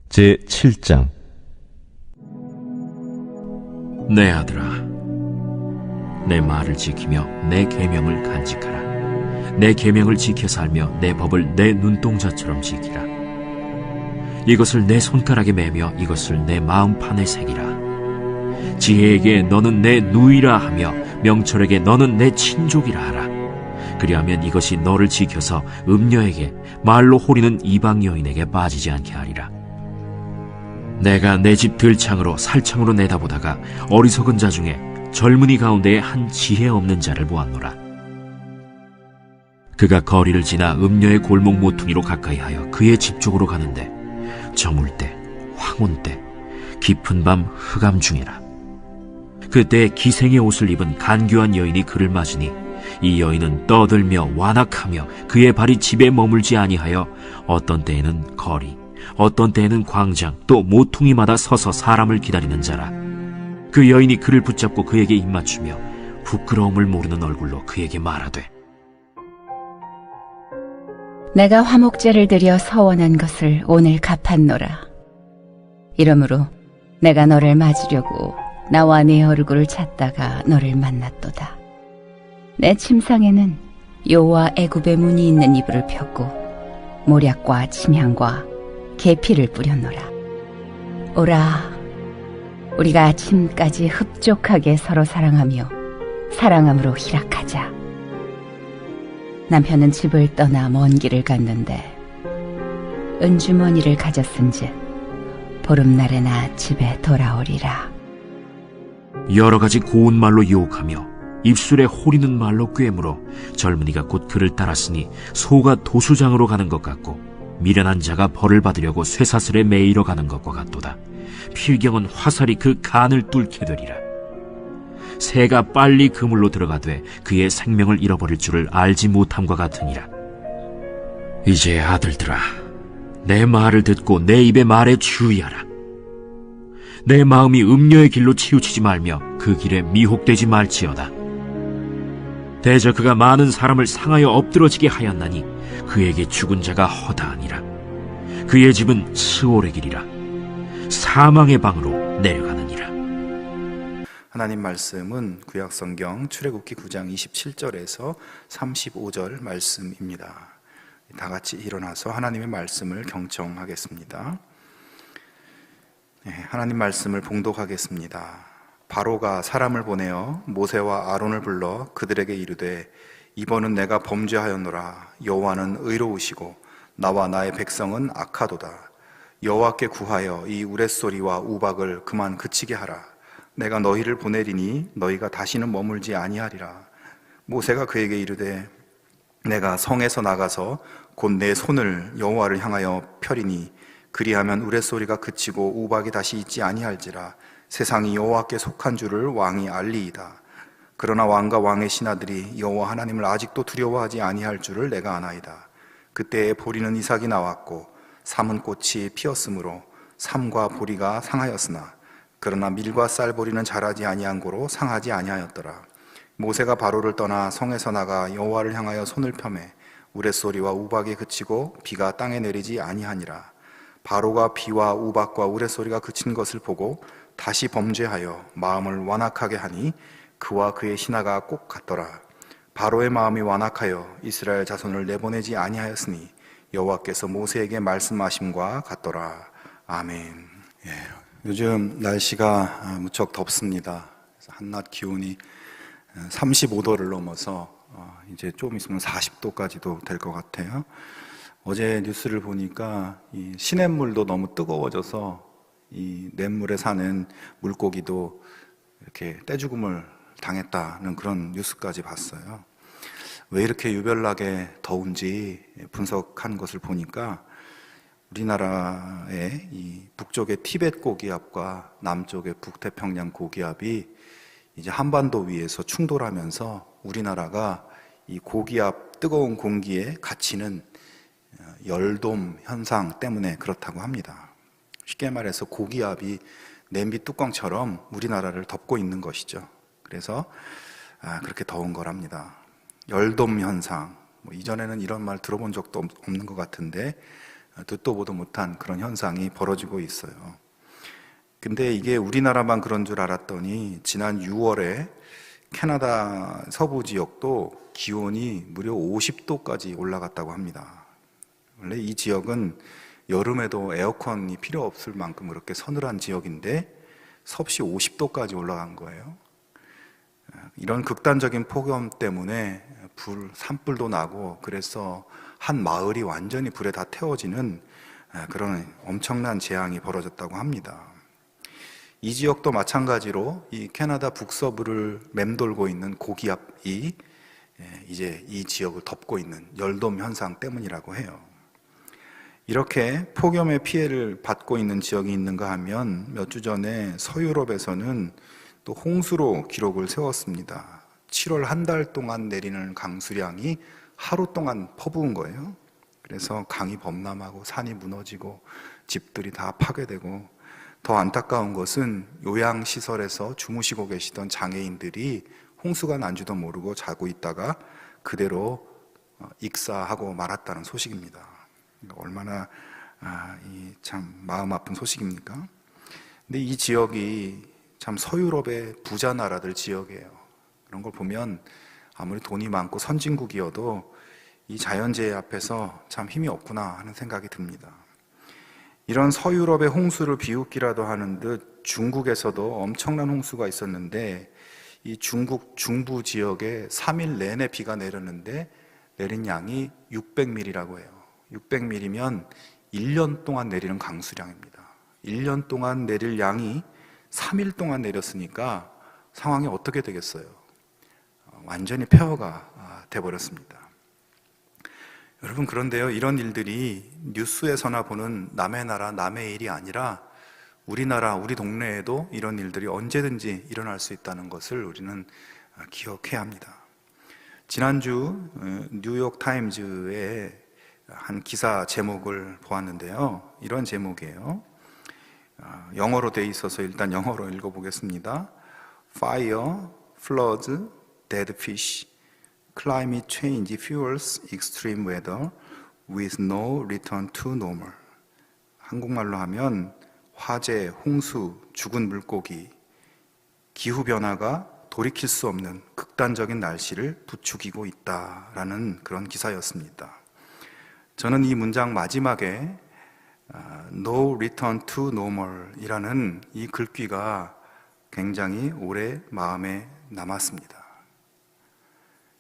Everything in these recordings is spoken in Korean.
제7장. 내 아들아, 내 말을 지키며 내 계명을 간직하라. 내 계명을 지켜 살며 내 법을 내 눈동자처럼 지키라. 이것을 내 손가락에 매며 이것을 내 마음판에 새기라. 지혜에게 너는 내 누이라 하며 명철에게 너는 내 친족이라 하라. 그리하면 이것이 너를 지켜서 음녀에게 말로 호리는 이방 여인에게 빠지지 않게 하리라. 내가 내 집 들창으로 살창으로 내다보다가 어리석은 자 중에 젊은이 가운데에 한 지혜 없는 자를 보았노라. 그가 거리를 지나 음녀의 골목 모퉁이로 가까이하여 그의 집 쪽으로 가는데 저물 때, 황혼 때, 깊은 밤 흑암 중이라. 그때 기생의 옷을 입은 간교한 여인이 그를 맞으니 이 여인은 떠들며 완악하며 그의 발이 집에 머물지 아니하여 어떤 때에는 거리, 어떤 때에는 광장, 또 모퉁이마다 서서 사람을 기다리는 자라. 그 여인이 그를 붙잡고 그에게 입맞추며 부끄러움을 모르는 얼굴로 그에게 말하되, 내가 화목제를 드려 서원한 것을 오늘 갚았노라. 이러므로 내가 너를 맞으려고 나와 네 얼굴을 찾다가 너를 만났도다. 내 침상에는 요와 애굽의 문이 있는 이불을 폈고 모략과 침향과 계피를 뿌렸노라. 오라, 우리가 아침까지 흡족하게 서로 사랑하며 사랑함으로 희락하자. 남편은 집을 떠나 먼 길을 갔는데 은주머니를 가졌은즉 보름날에나 집에 돌아오리라. 여러 가지 고운 말로 유혹하며 입술에 호리는 말로 꿰물어 젊은이가 곧 그를 따랐으니 소가 도수장으로 가는 것 같고 미련한 자가 벌을 받으려고 쇠사슬에 매이러 가는 것과 같도다. 필경은 화살이 그 간을 뚫게 되리라. 새가 빨리 그물로 들어가되 그의 생명을 잃어버릴 줄을 알지 못함과 같으니라. 이제 아들들아, 내 말을 듣고 내 입의 말에 주의하라. 내 마음이 음녀의 길로 치우치지 말며 그 길에 미혹되지 말지어다. 대저 그가 많은 사람을 상하여 엎드러지게 하였나니 그에게 죽은 자가 허다하니라. 그의 집은 스올의 길이라. 사망의 방으로 내려가느니라. 하나님 말씀은 구약성경 출애굽기 9장 27절에서 35절 말씀입니다. 다 같이 일어나서 하나님의 말씀을 경청하겠습니다. 하나님 말씀을 봉독하겠습니다. 바로가 사람을 보내어 모세와 아론을 불러 그들에게 이르되, 이번은 내가 범죄하였노라. 여호와는 의로우시고 나와 나의 백성은 악하도다. 여호와께 구하여 이 우레소리와 우박을 그만 그치게 하라. 내가 너희를 보내리니 너희가 다시는 머물지 아니하리라. 모세가 그에게 이르되, 내가 성에서 나가서 곧 내 손을 여호와를 향하여 펴리니 그리하면 우레소리가 그치고 우박이 다시 있지 아니할지라. 세상이 여호와께 속한 줄을 왕이 알리이다. 그러나 왕과 왕의 신하들이 여호와 하나님을 아직도 두려워하지 아니할 줄을 내가 아나이다. 그때에 보리는 이삭이 나왔고 삼은 꽃이 피었으므로 삼과 보리가 상하였으나 그러나 밀과 쌀보리는 자라지 아니한 고로 상하지 아니하였더라. 모세가 바로를 떠나 성에서 나가 여호와를 향하여 손을 펴매 우레소리와 우박이 그치고 비가 땅에 내리지 아니하니라. 바로가 비와 우박과 우레소리가 그친 것을 보고 다시 범죄하여 마음을 완악하게 하니 그와 그의 신하가 꼭 같더라. 바로의 마음이 완악하여 이스라엘 자손을 내보내지 아니하였으니 여호와께서 모세에게 말씀하심과 같더라. 아멘. 요즘 날씨가 무척 덥습니다. 한낮 기온이 35도를 넘어서 이제 좀 있으면 40도까지도 될 것 같아요. 어제 뉴스를 보니까 이 시냇물도 너무 뜨거워져서 이 냇물에 사는 물고기도 이렇게 떼죽음을 당했다는 그런 뉴스까지 봤어요. 왜 이렇게 유별나게 더운지 분석한 것을 보니까 우리나라의 이 북쪽의 티벳 고기압과 남쪽의 북태평양 고기압이 이제 한반도 위에서 충돌하면서 우리나라가 이 고기압 뜨거운 공기에 갇히는 열돔 현상 때문에 그렇다고 합니다. 쉽게 말해서 고기압이 냄비 뚜껑처럼 우리나라를 덮고 있는 것이죠. 그래서 그렇게 더운 거랍니다. 열돔 현상, 이전에는 이런 말 들어본 적도 없는 것 같은데 듣도 보도 못한 그런 현상이 벌어지고 있어요. 근데 이게 우리나라만 그런 줄 알았더니 지난 6월에 캐나다 서부 지역도 기온이 무려 50도까지 올라갔다고 합니다. 원래 이 지역은 여름에도 에어컨이 필요 없을 만큼 그렇게 서늘한 지역인데 섭씨 50도까지 올라간 거예요. 이런 극단적인 폭염 때문에 산불도 나고 그래서 한 마을이 완전히 불에 다 태워지는 그런 엄청난 재앙이 벌어졌다고 합니다. 이 지역도 마찬가지로 이 캐나다 북서부를 맴돌고 있는 고기압이 이제 이 지역을 덮고 있는 열돔 현상 때문이라고 해요. 이렇게 폭염의 피해를 받고 있는 지역이 있는가 하면 몇 주 전에 서유럽에서는 또 홍수로 기록을 세웠습니다. 7월 한 달 동안 내리는 강수량이 하루 동안 퍼부은 거예요. 그래서 강이 범람하고 산이 무너지고 집들이 다 파괴되고, 더 안타까운 것은 요양시설에서 주무시고 계시던 장애인들이 홍수가 난 줄도 모르고 자고 있다가 그대로 익사하고 말았다는 소식입니다. 얼마나 참 마음 아픈 소식입니까? 근데 이 지역이 참 서유럽의 부자 나라들 지역이에요. 그런 걸 보면 아무리 돈이 많고 선진국이어도 이 자연재해 앞에서 참 힘이 없구나 하는 생각이 듭니다. 이런 서유럽의 홍수를 비웃기라도 하는 듯 중국에서도 엄청난 홍수가 있었는데, 이 중국 중부 지역에 3일 내내 비가 내렸는데 내린 양이 600mm라고 해요. 600mm면 1년 동안 내리는 강수량입니다. 1년 동안 내릴 양이 3일 동안 내렸으니까 상황이 어떻게 되겠어요? 완전히 폐허가 돼버렸습니다. 여러분, 그런데요, 이런 일들이 뉴스에서나 보는 남의 나라, 남의 일이 아니라 우리나라, 우리 동네에도 이런 일들이 언제든지 일어날 수 있다는 것을 우리는 기억해야 합니다. 지난주 뉴욕 타임즈의 한 기사 제목을 보았는데요, 이런 제목이에요. 영어로 돼 있어서 일단 영어로 읽어보겠습니다. Fire, floods, dead fish, climate change fuels extreme weather with no return to normal. 한국말로 하면 화재, 홍수, 죽은 물고기, 기후변화가 돌이킬 수 없는 극단적인 날씨를 부추기고 있다라는 그런 기사였습니다. 저는 이 문장 마지막에 No return to normal 이라는 이 글귀가 굉장히 오래 마음에 남았습니다.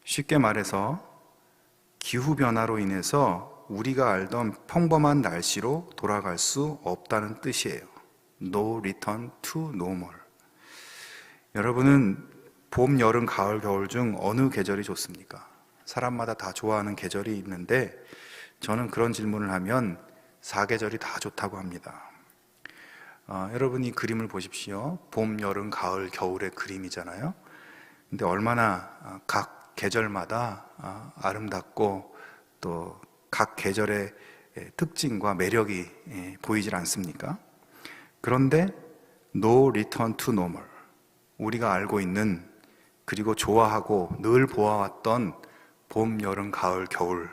쉽게 말해서 기후변화로 인해서 우리가 알던 평범한 날씨로 돌아갈 수 없다는 뜻이에요. No return to normal. 여러분은 봄, 여름, 가을, 겨울 중 어느 계절이 좋습니까? 사람마다 다 좋아하는 계절이 있는데 저는 그런 질문을 하면 사계절이 다 좋다고 합니다. 여러분이 그림을 보십시오. 봄, 여름, 가을, 겨울의 그림이잖아요. 근데 얼마나 각 계절마다 아름답고 또 각 계절의 특징과 매력이 보이질 않습니까? 그런데 No return to normal, 우리가 알고 있는 그리고 좋아하고 늘 보아왔던 봄, 여름, 가을, 겨울,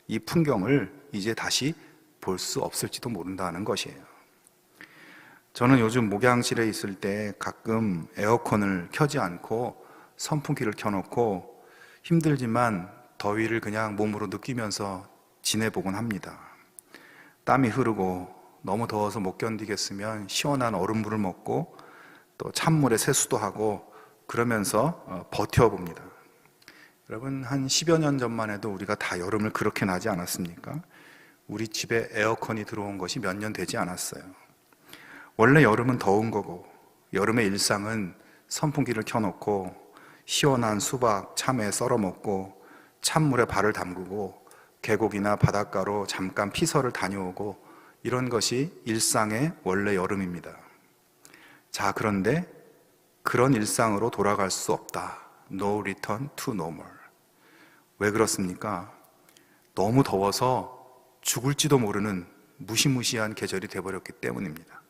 이 풍경을 이제 다시 볼 수 없을지도 모른다는 것이에요. 저는 요즘 목양실에 있을 때 가끔 에어컨을 켜지 않고 선풍기를 켜놓고 힘들지만 더위를 그냥 몸으로 느끼면서 지내보곤 합니다. 땀이 흐르고 너무 더워서 못 견디겠으면 시원한 얼음물을 먹고 또 찬물에 세수도 하고 그러면서 버텨봅니다. 여러분, 한 10여 년 전만 해도 우리가 다 여름을 그렇게 나지 않았습니까? 우리 집에 에어컨이 들어온 것이 몇 년 되지 않았어요. 원래 여름은 더운 거고 여름의 일상은 선풍기를 켜놓고 시원한 수박, 참외 썰어 먹고 찬물에 발을 담그고 계곡이나 바닷가로 잠깐 피서를 다녀오고 이런 것이 일상의 원래 여름입니다. 자, 그런데 그런 일상으로 돌아갈 수 없다. No return to normal. 왜 그렇습니까? 너무 더워서 죽을지도 모르는 무시무시한 계절이 되어버렸기 때문입니다.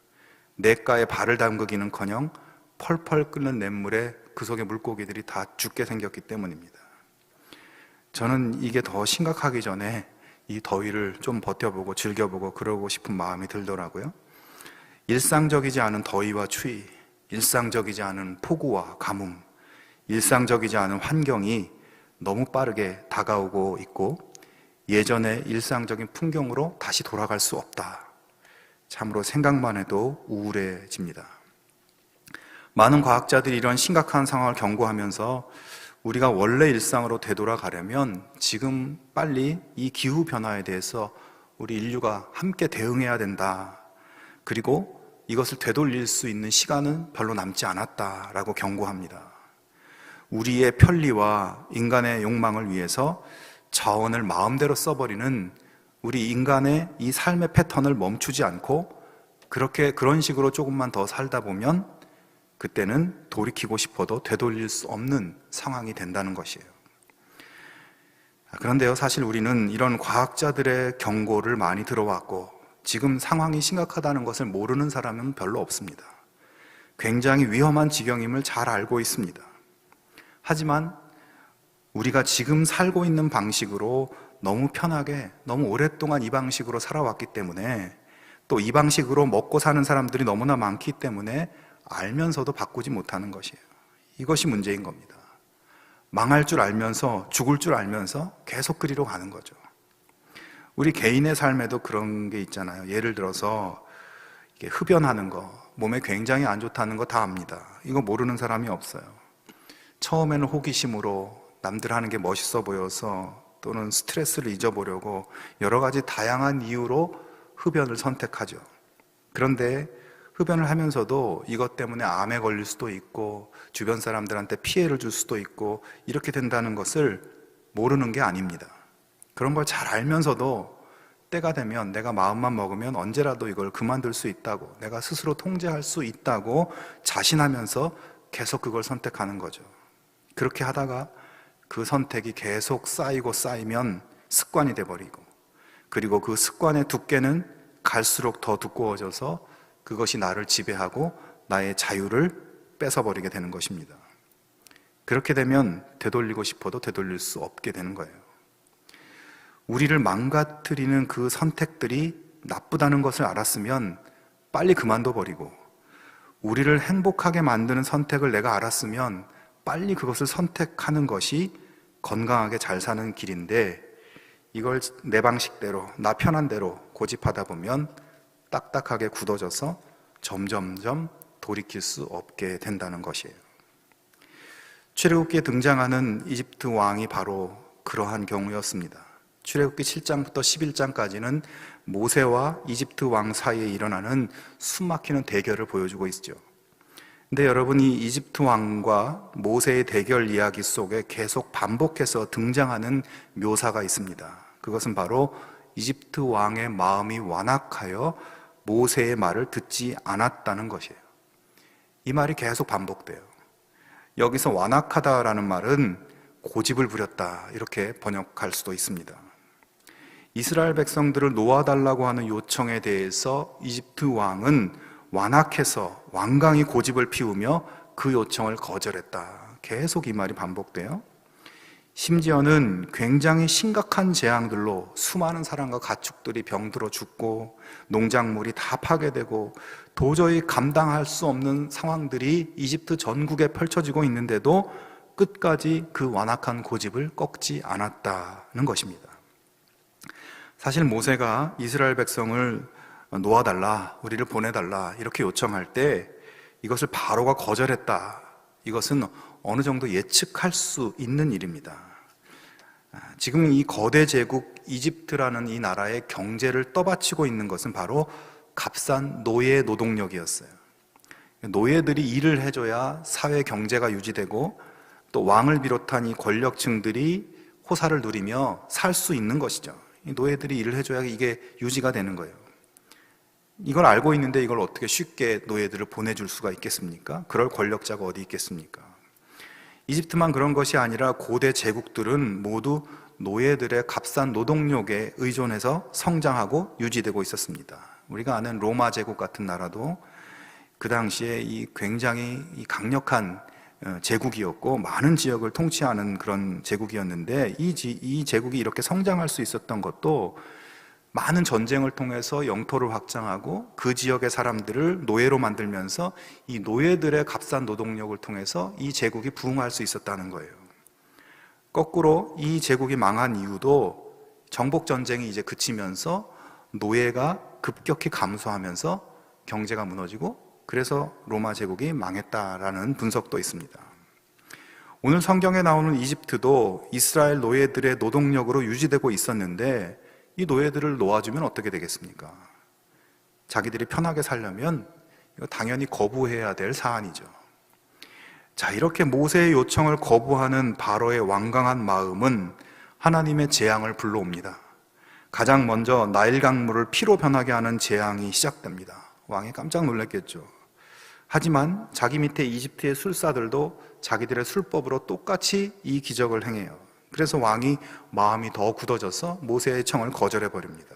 냇가에 발을 담그기는커녕 펄펄 끓는 냇물에 그 속의 물고기들이 다 죽게 생겼기 때문입니다. 저는 이게 더 심각하기 전에 이 더위를 좀 버텨보고 즐겨보고 그러고 싶은 마음이 들더라고요. 일상적이지 않은 더위와 추위, 일상적이지 않은 폭우와 가뭄, 일상적이지 않은 환경이 너무 빠르게 다가오고 있고 예전의 일상적인 풍경으로 다시 돌아갈 수 없다. 참으로 생각만 해도 우울해집니다. 많은 과학자들이 이런 심각한 상황을 경고하면서 우리가 원래 일상으로 되돌아가려면 지금 빨리 이 기후변화에 대해서 우리 인류가 함께 대응해야 된다. 그리고 이것을 되돌릴 수 있는 시간은 별로 남지 않았다라고 경고합니다. 우리의 편리와 인간의 욕망을 위해서 자원을 마음대로 써버리는 우리 인간의 이 삶의 패턴을 멈추지 않고 그런 식으로 조금만 더 살다 보면 그때는 돌이키고 싶어도 되돌릴 수 없는 상황이 된다는 것이에요. 그런데요, 사실 우리는 이런 과학자들의 경고를 많이 들어왔고 지금 상황이 심각하다는 것을 모르는 사람은 별로 없습니다. 굉장히 위험한 지경임을 잘 알고 있습니다. 하지만 우리가 지금 살고 있는 방식으로 너무 편하게 너무 오랫동안 이 방식으로 살아왔기 때문에 또 이 방식으로 먹고 사는 사람들이 너무나 많기 때문에 알면서도 바꾸지 못하는 것이에요. 이것이 문제인 겁니다. 망할 줄 알면서 죽을 줄 알면서 계속 그리로 가는 거죠. 우리 개인의 삶에도 그런 게 있잖아요. 예를 들어서 이게 흡연하는 거, 몸에 굉장히 안 좋다는 거 다 압니다. 이거 모르는 사람이 없어요. 처음에는 호기심으로 남들 하는 게 멋있어 보여서 또는 스트레스를 잊어보려고 여러 가지 다양한 이유로 흡연을 선택하죠. 그런데 흡연을 하면서도 이것 때문에 암에 걸릴 수도 있고 주변 사람들한테 피해를 줄 수도 있고 이렇게 된다는 것을 모르는 게 아닙니다. 그런 걸 잘 알면서도 때가 되면 내가 마음만 먹으면 언제라도 이걸 그만둘 수 있다고, 내가 스스로 통제할 수 있다고 자신하면서 계속 그걸 선택하는 거죠. 그렇게 하다가 그 선택이 계속 쌓이고 쌓이면 습관이 돼버리고, 그리고 그 습관의 두께는 갈수록 더 두꺼워져서 그것이 나를 지배하고 나의 자유를 뺏어버리게 되는 것입니다. 그렇게 되면 되돌리고 싶어도 되돌릴 수 없게 되는 거예요. 우리를 망가뜨리는 그 선택들이 나쁘다는 것을 알았으면 빨리 그만둬 버리고, 우리를 행복하게 만드는 선택을 내가 알았으면 빨리 그것을 선택하는 것이 건강하게 잘 사는 길인데, 이걸 내 방식대로, 나 편한 대로 고집하다 보면 딱딱하게 굳어져서 점점점 돌이킬 수 없게 된다는 것이에요. 출애굽기에 등장하는 이집트 왕이 바로 그러한 경우였습니다. 출애굽기 7장부터 11장까지는 모세와 이집트 왕 사이에 일어나는 숨막히는 대결을 보여주고 있죠. 근데 여러분, 이 이집트 왕과 모세의 대결 이야기 속에 계속 반복해서 등장하는 묘사가 있습니다. 그것은 바로 이집트 왕의 마음이 완악하여 모세의 말을 듣지 않았다는 것이에요. 이 말이 계속 반복돼요. 여기서 완악하다라는 말은 고집을 부렸다, 이렇게 번역할 수도 있습니다. 이스라엘 백성들을 놓아달라고 하는 요청에 대해서 이집트 왕은 완악해서 완강히 고집을 피우며 그 요청을 거절했다. 계속 이 말이 반복돼요. 심지어는 굉장히 심각한 재앙들로 수많은 사람과 가축들이 병들어 죽고 농작물이 다 파괴되고 도저히 감당할 수 없는 상황들이 이집트 전국에 펼쳐지고 있는데도 끝까지 그 완악한 고집을 꺾지 않았다는 것입니다. 사실 모세가 이스라엘 백성을 놓아달라, 우리를 보내달라 이렇게 요청할 때 이것을 바로가 거절했다. 이것은 어느 정도 예측할 수 있는 일입니다. 지금 이 거대 제국 이집트라는 이 나라의 경제를 떠받치고 있는 것은 바로 값싼 노예 노동력이었어요. 노예들이 일을 해줘야 사회 경제가 유지되고 또 왕을 비롯한 이 권력층들이 호사를 누리며 살 수 있는 것이죠. 이 노예들이 일을 해줘야 이게 유지가 되는 거예요. 이걸 알고 있는데 이걸 어떻게 쉽게 노예들을 보내줄 수가 있겠습니까? 그럴 권력자가 어디 있겠습니까? 이집트만 그런 것이 아니라 고대 제국들은 모두 노예들의 값싼 노동력에 의존해서 성장하고 유지되고 있었습니다. 우리가 아는 로마 제국 같은 나라도 그 당시에 이 굉장히 이 강력한 제국이었고 많은 지역을 통치하는 그런 제국이었는데 이 제국이 이렇게 성장할 수 있었던 것도 많은 전쟁을 통해서 영토를 확장하고 그 지역의 사람들을 노예로 만들면서 이 노예들의 값싼 노동력을 통해서 이 제국이 부흥할 수 있었다는 거예요. 거꾸로 이 제국이 망한 이유도 정복 전쟁이 이제 그치면서 노예가 급격히 감소하면서 경제가 무너지고 그래서 로마 제국이 망했다라는 분석도 있습니다. 오늘 성경에 나오는 이집트도 이스라엘 노예들의 노동력으로 유지되고 있었는데 이 노예들을 놓아주면 어떻게 되겠습니까? 자기들이 편하게 살려면 이거 당연히 거부해야 될 사안이죠. 자, 이렇게 모세의 요청을 거부하는 바로의 완강한 마음은 하나님의 재앙을 불러옵니다. 가장 먼저 나일 강물을 피로 변하게 하는 재앙이 시작됩니다. 왕이 깜짝 놀랐겠죠. 하지만 자기 밑에 이집트의 술사들도 자기들의 술법으로 똑같이 이 기적을 행해요. 그래서 왕이 마음이 더 굳어져서 모세의 청을 거절해버립니다.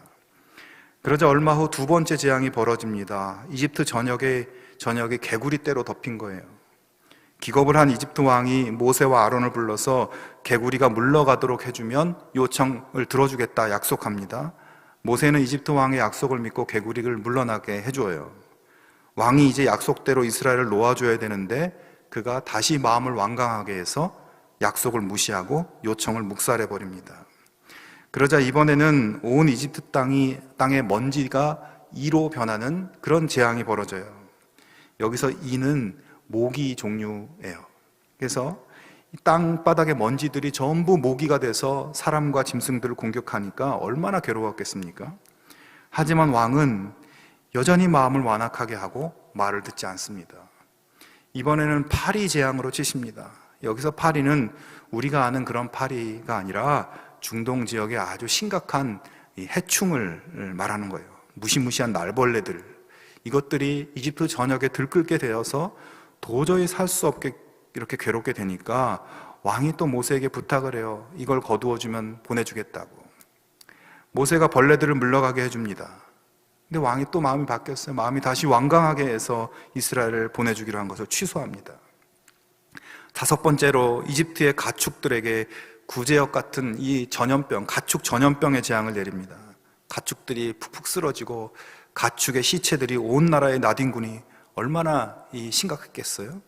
그러자 얼마 후 두 번째 재앙이 벌어집니다. 이집트 전역에 개구리 떼로 덮인 거예요. 기겁을 한 이집트 왕이 모세와 아론을 불러서 개구리가 물러가도록 해주면 요청을 들어주겠다 약속합니다. 모세는 이집트 왕의 약속을 믿고 개구리를 물러나게 해줘요. 왕이 이제 약속대로 이스라엘을 놓아줘야 되는데 그가 다시 마음을 완강하게 해서 약속을 무시하고 요청을 묵살해버립니다. 그러자 이번에는 온 이집트 땅의 먼지가 이로 변하는 그런 재앙이 벌어져요. 여기서 이는 모기 종류예요. 그래서 땅바닥의 먼지들이 전부 모기가 돼서 사람과 짐승들을 공격하니까 얼마나 괴로웠겠습니까? 하지만 왕은 여전히 마음을 완악하게 하고 말을 듣지 않습니다. 이번에는 파리 재앙으로 치십니다. 여기서 파리는 우리가 아는 그런 파리가 아니라 중동 지역의 아주 심각한 해충을 말하는 거예요. 무시무시한 날벌레들, 이것들이 이집트 전역에 들끓게 되어서 도저히 살 수 없게 이렇게 괴롭게 되니까 왕이 또 모세에게 부탁을 해요. 이걸 거두어주면 보내주겠다고. 모세가 벌레들을 물러가게 해줍니다. 근데 왕이 또 마음이 바뀌었어요. 마음이 다시 완강하게 해서 이스라엘을 보내주기로 한 것을 취소합니다. 다섯 번째로 이집트의 가축들에게 구제역 같은 이 전염병, 가축 전염병의 재앙을 내립니다. 가축들이 푹푹 쓰러지고 가축의 시체들이 온 나라에 나뒹구니 얼마나 심각했겠어요?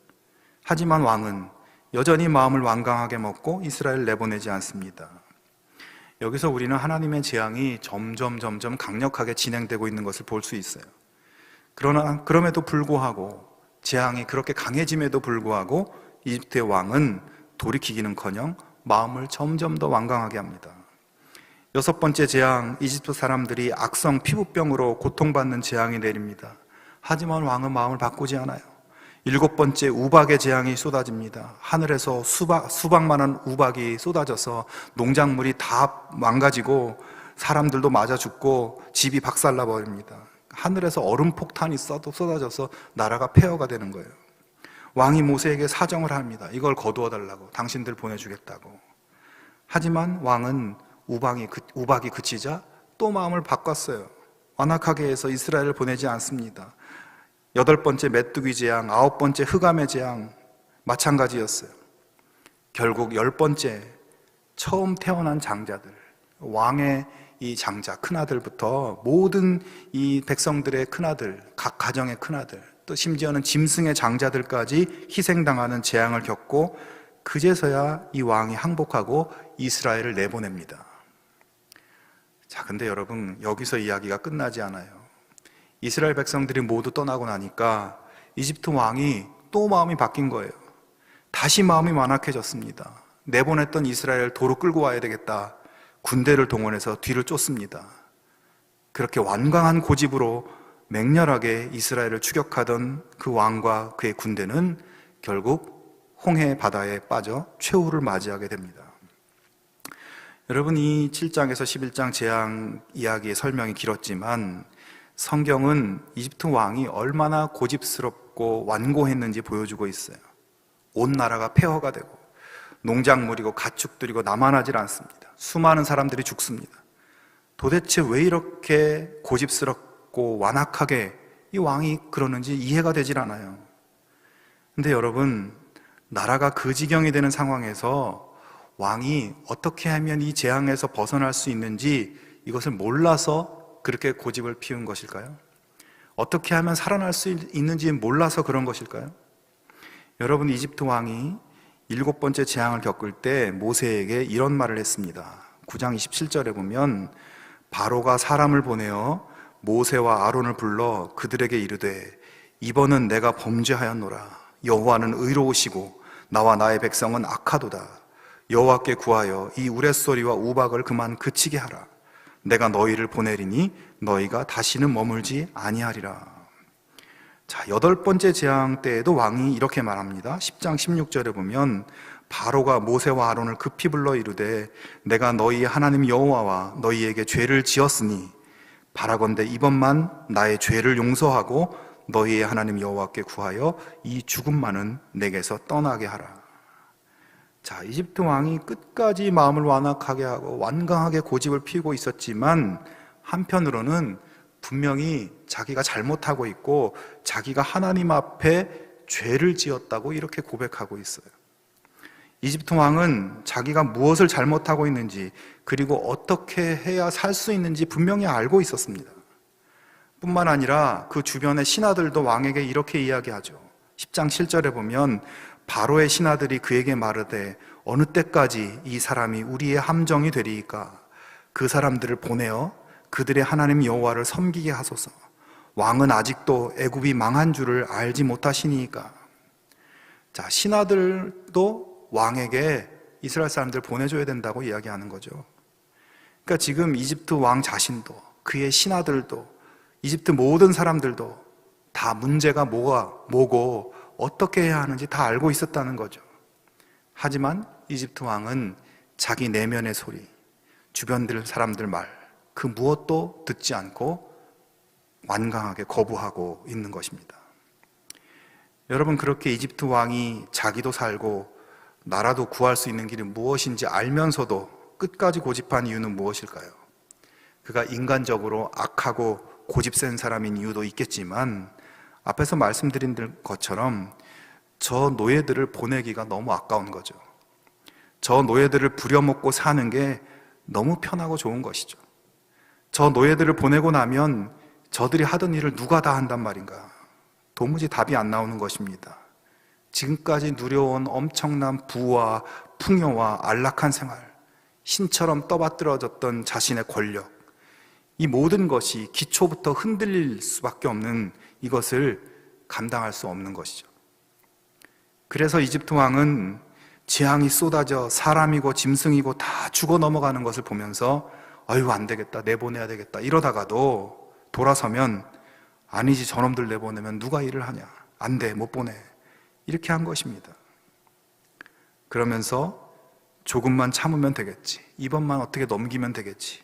하지만 왕은 여전히 마음을 완강하게 먹고 이스라엘을 내보내지 않습니다. 여기서 우리는 하나님의 재앙이 점점 강력하게 진행되고 있는 것을 볼 수 있어요. 그럼에도 불구하고 재앙이 그렇게 강해짐에도 불구하고 이집트의 왕은 돌이키기는커녕 마음을 점점 더 완강하게 합니다. 여섯 번째 재앙, 이집트 사람들이 악성 피부병으로 고통받는 재앙이 내립니다. 하지만 왕은 마음을 바꾸지 않아요. 일곱 번째 우박의 재앙이 쏟아집니다. 하늘에서 수박만한 우박이 쏟아져서 농작물이 다 망가지고 사람들도 맞아 죽고 집이 박살나 버립니다. 하늘에서 얼음 폭탄이 쏟아져서 나라가 폐허가 되는 거예요. 왕이 모세에게 사정을 합니다. 이걸 거두어 달라고, 당신들 보내주겠다고. 하지만 왕은 우박이 그치자 또 마음을 바꿨어요. 완악하게 해서 이스라엘을 보내지 않습니다. 여덟 번째 메뚜기 재앙, 아홉 번째 흑암의 재앙 마찬가지였어요. 결국 열 번째 처음 태어난 장자들, 왕의 이 장자, 큰아들부터 모든 이 백성들의 큰아들, 각 가정의 큰아들, 또 심지어는 짐승의 장자들까지 희생당하는 재앙을 겪고 그제서야 이 왕이 항복하고 이스라엘을 내보냅니다. 자, 근데 여러분, 여기서 이야기가 끝나지 않아요. 이스라엘 백성들이 모두 떠나고 나니까 이집트 왕이 또 마음이 바뀐 거예요. 다시 마음이 완악해졌습니다. 내보냈던 이스라엘을 도로 끌고 와야 되겠다. 군대를 동원해서 뒤를 쫓습니다. 그렇게 완강한 고집으로 맹렬하게 이스라엘을 추격하던 그 왕과 그의 군대는 결국 홍해 바다에 빠져 최후를 맞이하게 됩니다. 여러분, 이 7장에서 11장 재앙 이야기의 설명이 길었지만 성경은 이집트 왕이 얼마나 고집스럽고 완고했는지 보여주고 있어요. 온 나라가 폐허가 되고 농작물이고 가축들이고 남아나질 않습니다. 수많은 사람들이 죽습니다. 도대체 왜 이렇게 고집스럽고 완악하게 이 왕이 그러는지 이해가 되질 않아요. 근데 여러분, 나라가 그 지경이 되는 상황에서 왕이 어떻게 하면 이 재앙에서 벗어날 수 있는지 이것을 몰라서 그렇게 고집을 피운 것일까요? 어떻게 하면 살아날 수 있는지 몰라서 그런 것일까요? 여러분, 이집트 왕이 7번째 재앙을 겪을 때 모세에게 이런 말을 했습니다. 9장 27절에 보면 바로가 사람을 보내어 모세와 아론을 불러 그들에게 이르되 이번은 내가 범죄하였노라. 여호와는 의로우시고 나와 나의 백성은 악하도다. 여호와께 구하여 이 우레소리와 우박을 그만 그치게 하라. 내가 너희를 보내리니 너희가 다시는 머물지 아니하리라. 자, 8번째 재앙 때에도 왕이 이렇게 말합니다. 10장 16절에 보면 바로가 모세와 아론을 급히 불러 이르되 내가 너희 하나님 여호와와 너희에게 죄를 지었으니 바라건대 이번만 나의 죄를 용서하고 너희의 하나님 여호와께 구하여 이 죽음만은 내게서 떠나게 하라. 자, 이집트 왕이 끝까지 마음을 완악하게 하고 완강하게 고집을 피우고 있었지만 한편으로는 분명히 자기가 잘못하고 있고 자기가 하나님 앞에 죄를 지었다고 이렇게 고백하고 있어요. 이집트 왕은 자기가 무엇을 잘못하고 있는지 그리고 어떻게 해야 살 수 있는지 분명히 알고 있었습니다. 뿐만 아니라 그 주변의 신하들도 왕에게 이렇게 이야기하죠. 10장 7절에 보면 바로의 신하들이 그에게 말하되 어느 때까지 이 사람이 우리의 함정이 되리이까? 그 사람들을 보내어 그들의 하나님 여호와를 섬기게 하소서. 왕은 아직도 애굽이 망한 줄을 알지 못하시니까. 자, 신하들도 왕에게 이스라엘 사람들 보내줘야 된다고 이야기하는 거죠. 그러니까 지금 이집트 왕 자신도 그의 신하들도 이집트 모든 사람들도 다 문제가 뭐고 어떻게 해야 하는지 다 알고 있었다는 거죠. 하지만 이집트 왕은 자기 내면의 소리, 주변 사람들 말, 그 무엇도 듣지 않고 완강하게 거부하고 있는 것입니다. 여러분, 그렇게 이집트 왕이 자기도 살고 나라도 구할 수 있는 길이 무엇인지 알면서도 끝까지 고집한 이유는 무엇일까요? 그가 인간적으로 악하고 고집센 사람인 이유도 있겠지만 앞에서 말씀드린 것처럼 저 노예들을 보내기가 너무 아까운 거죠. 저 노예들을 부려먹고 사는 게 너무 편하고 좋은 것이죠. 저 노예들을 보내고 나면 저들이 하던 일을 누가 다 한단 말인가? 도무지 답이 안 나오는 것입니다. 지금까지 누려온 엄청난 부와 풍요와 안락한 생활, 신처럼 떠받들어졌던 자신의 권력, 이 모든 것이 기초부터 흔들릴 수밖에 없는 이것을 감당할 수 없는 것이죠. 그래서 이집트 왕은 재앙이 쏟아져 사람이고 짐승이고 다 죽어 넘어가는 것을 보면서 아유, 안 되겠다, 내보내야 되겠다 이러다가도 돌아서면 아니지, 저놈들 내보내면 누가 일을 하냐, 안 돼, 못 보내, 이렇게 한 것입니다. 그러면서 조금만 참으면 되겠지, 이번만 어떻게 넘기면 되겠지,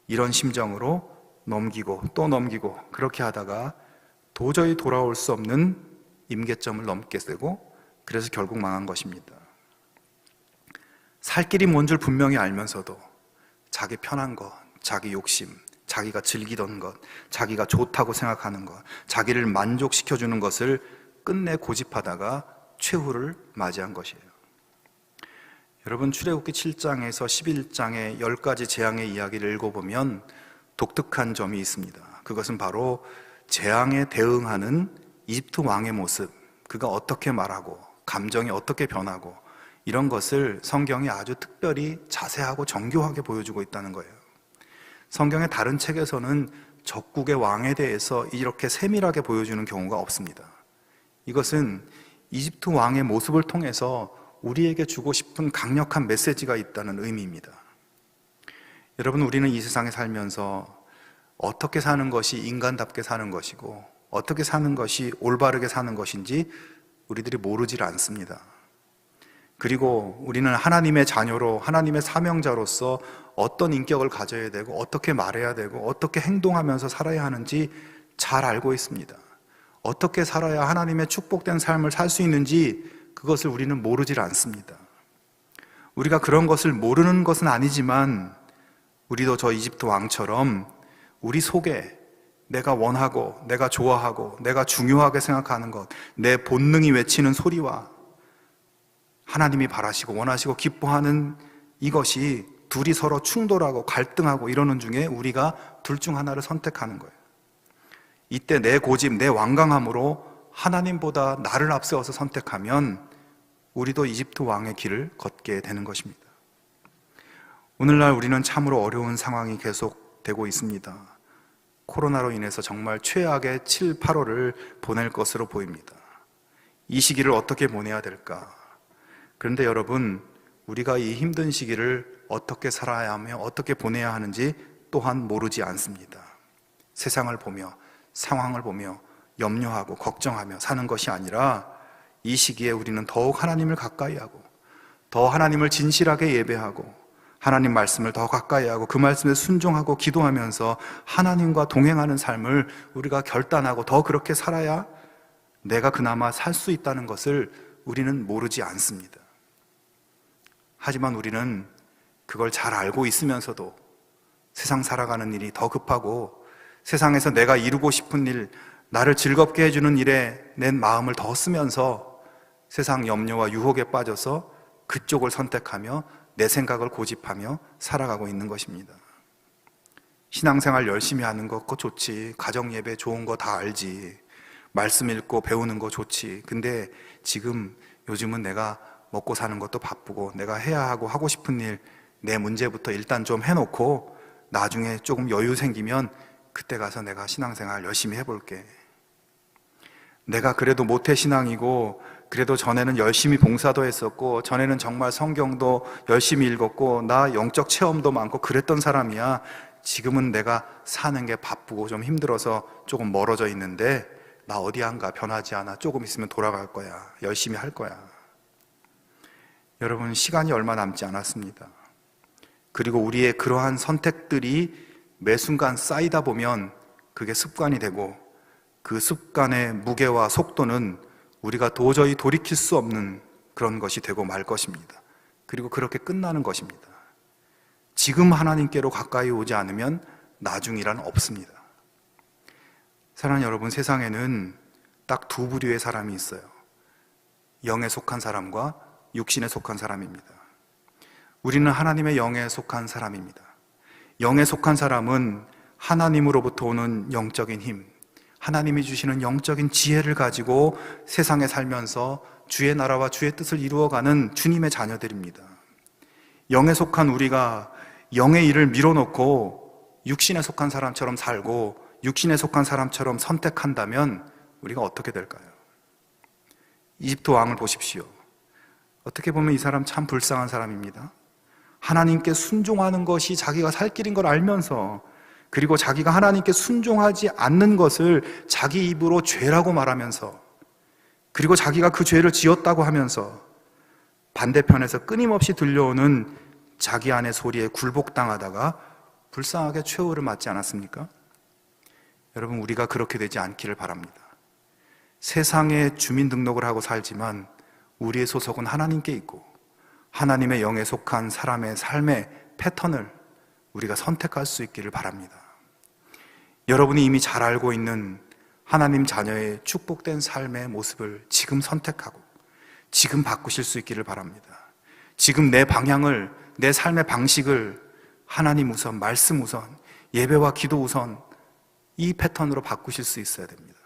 이런 심정으로 넘기고 또 넘기고 그렇게 하다가 도저히 돌아올 수 없는 임계점을 넘게 되고 그래서 결국 망한 것입니다. 살 길이 뭔 줄 분명히 알면서도 자기 편한 것, 자기 욕심, 자기가 즐기던 것, 자기가 좋다고 생각하는 것, 자기를 만족시켜주는 것을 끝내 고집하다가 최후를 맞이한 것이에요. 여러분, 출애굽기 7장에서 11장의 10가지 재앙의 이야기를 읽어보면 독특한 점이 있습니다. 그것은 바로 재앙에 대응하는 이집트 왕의 모습, 그가 어떻게 말하고 감정이 어떻게 변하고 이런 것을 성경이 아주 특별히 자세하고 정교하게 보여주고 있다는 거예요. 성경의 다른 책에서는 적국의 왕에 대해서 이렇게 세밀하게 보여주는 경우가 없습니다. 이것은 이집트 왕의 모습을 통해서 우리에게 주고 싶은 강력한 메시지가 있다는 의미입니다. 여러분, 우리는 이 세상에 살면서 어떻게 사는 것이 인간답게 사는 것이고 어떻게 사는 것이 올바르게 사는 것인지 우리들이 모르질 않습니다. 그리고 우리는 하나님의 자녀로, 하나님의 사명자로서 어떤 인격을 가져야 되고 어떻게 말해야 되고 어떻게 행동하면서 살아야 하는지 잘 알고 있습니다. 어떻게 살아야 하나님의 축복된 삶을 살 수 있는지 그것을 우리는 모르질 않습니다. 우리가 그런 것을 모르는 것은 아니지만 우리도 저 이집트 왕처럼 우리 속에 내가 원하고 내가 좋아하고 내가 중요하게 생각하는 것, 내 본능이 외치는 소리와 하나님이 바라시고 원하시고 기뻐하는 이것이 둘이 서로 충돌하고 갈등하고 이러는 중에 우리가 둘 중 하나를 선택하는 거예요. 이때 내 고집, 내 완강함으로 하나님보다 나를 앞세워서 선택하면 우리도 이집트 왕의 길을 걷게 되는 것입니다. 오늘날 우리는 참으로 어려운 상황이 계속되고 있습니다. 코로나로 인해서 정말 최악의 7, 8월을 보낼 것으로 보입니다. 이 시기를 어떻게 보내야 될까? 그런데 여러분, 우리가 이 힘든 시기를 어떻게 살아야 하며 어떻게 보내야 하는지 또한 모르지 않습니다. 세상을 보며 상황을 보며 염려하고 걱정하며 사는 것이 아니라 이 시기에 우리는 더욱 하나님을 가까이 하고 더 하나님을 진실하게 예배하고 하나님 말씀을 더 가까이 하고 그 말씀에 순종하고 기도하면서 하나님과 동행하는 삶을 우리가 결단하고 더 그렇게 살아야 내가 그나마 살 수 있다는 것을 우리는 모르지 않습니다. 하지만 우리는 그걸 잘 알고 있으면서도 세상 살아가는 일이 더 급하고 세상에서 내가 이루고 싶은 일, 나를 즐겁게 해주는 일에 내 마음을 더 쓰면서 세상 염려와 유혹에 빠져서 그쪽을 선택하며 내 생각을 고집하며 살아가고 있는 것입니다. 신앙생활 열심히 하는 거 그거 좋지. 가정예배 좋은 거 다 알지. 말씀 읽고 배우는 거 좋지. 근데 지금 요즘은 내가 먹고 사는 것도 바쁘고 내가 해야 하고 하고 싶은 일, 내 문제부터 일단 좀 해놓고 나중에 조금 여유 생기면 그때 가서 내가 신앙생활 열심히 해볼게. 내가 그래도 모태신앙이고 그래도 전에는 열심히 봉사도 했었고 전에는 정말 성경도 열심히 읽었고 나 영적 체험도 많고 그랬던 사람이야. 지금은 내가 사는 게 바쁘고 좀 힘들어서 조금 멀어져 있는데 나 어디 안 가, 변하지 않아. 조금 있으면 돌아갈 거야. 열심히 할 거야. 여러분, 시간이 얼마 남지 않았습니다. 그리고 우리의 그러한 선택들이 매 순간 쌓이다 보면 그게 습관이 되고 그 습관의 무게와 속도는 우리가 도저히 돌이킬 수 없는 그런 것이 되고 말 것입니다. 그리고 그렇게 끝나는 것입니다. 지금 하나님께로 가까이 오지 않으면 나중이란 없습니다. 사랑하는 여러분, 세상에는 딱 두 부류의 사람이 있어요. 영에 속한 사람과 육신에 속한 사람입니다. 우리는 하나님의 영에 속한 사람입니다. 영에 속한 사람은 하나님으로부터 오는 영적인 힘, 하나님이 주시는 영적인 지혜를 가지고 세상에 살면서 주의 나라와 주의 뜻을 이루어가는 주님의 자녀들입니다. 영에 속한 우리가 영의 일을 밀어놓고 육신에 속한 사람처럼 살고 육신에 속한 사람처럼 선택한다면 우리가 어떻게 될까요? 이집트 왕을 보십시오. 어떻게 보면 이 사람 참 불쌍한 사람입니다. 하나님께 순종하는 것이 자기가 살 길인 걸 알면서 그리고 자기가 하나님께 순종하지 않는 것을 자기 입으로 죄라고 말하면서 그리고 자기가 그 죄를 지었다고 하면서 반대편에서 끊임없이 들려오는 자기 안의 소리에 굴복당하다가 불쌍하게 최후를 맞지 않았습니까? 여러분, 우리가 그렇게 되지 않기를 바랍니다. 세상에 주민등록을 하고 살지만 우리의 소속은 하나님께 있고 하나님의 영에 속한 사람의 삶의 패턴을 우리가 선택할 수 있기를 바랍니다. 여러분이 이미 잘 알고 있는 하나님 자녀의 축복된 삶의 모습을 지금 선택하고 지금 바꾸실 수 있기를 바랍니다. 지금 내 방향을, 내 삶의 방식을 하나님 우선, 말씀 우선, 예배와 기도 우선 이 패턴으로 바꾸실 수 있어야 됩니다.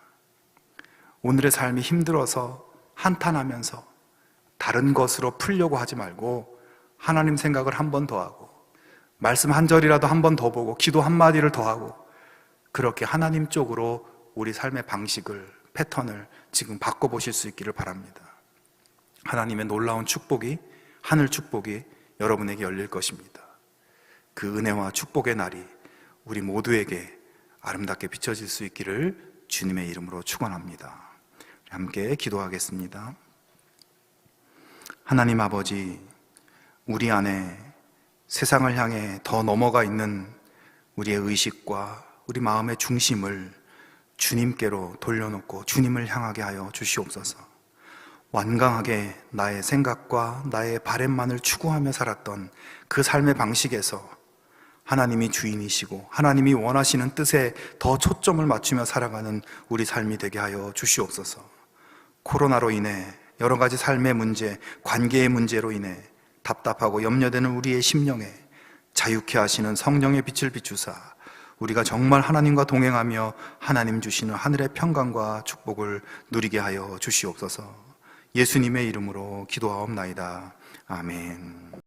오늘의 삶이 힘들어서 한탄하면서 다른 것으로 풀려고 하지 말고 하나님 생각을 한 번 더 하고 말씀 한 절이라도 한 번 더 보고 기도 한마디를 더 하고 그렇게 하나님 쪽으로 우리 삶의 방식을, 패턴을 지금 바꿔보실 수 있기를 바랍니다. 하나님의 놀라운 축복이, 하늘 축복이 여러분에게 열릴 것입니다. 그 은혜와 축복의 날이 우리 모두에게 아름답게 비춰질 수 있기를 주님의 이름으로 축원합니다. 함께 기도하겠습니다. 하나님 아버지, 우리 안에 세상을 향해 더 넘어가 있는 우리의 의식과 우리 마음의 중심을 주님께로 돌려놓고 주님을 향하게 하여 주시옵소서. 완강하게 나의 생각과 나의 바램만을 추구하며 살았던 그 삶의 방식에서 하나님이 주인이시고 하나님이 원하시는 뜻에 더 초점을 맞추며 살아가는 우리 삶이 되게 하여 주시옵소서. 코로나로 인해 여러 가지 삶의 문제, 관계의 문제로 인해 답답하고 염려되는 우리의 심령에 자유케 하시는 성령의 빛을 비추사 우리가 정말 하나님과 동행하며 하나님 주시는 하늘의 평강과 축복을 누리게 하여 주시옵소서. 예수님의 이름으로 기도하옵나이다. 아멘.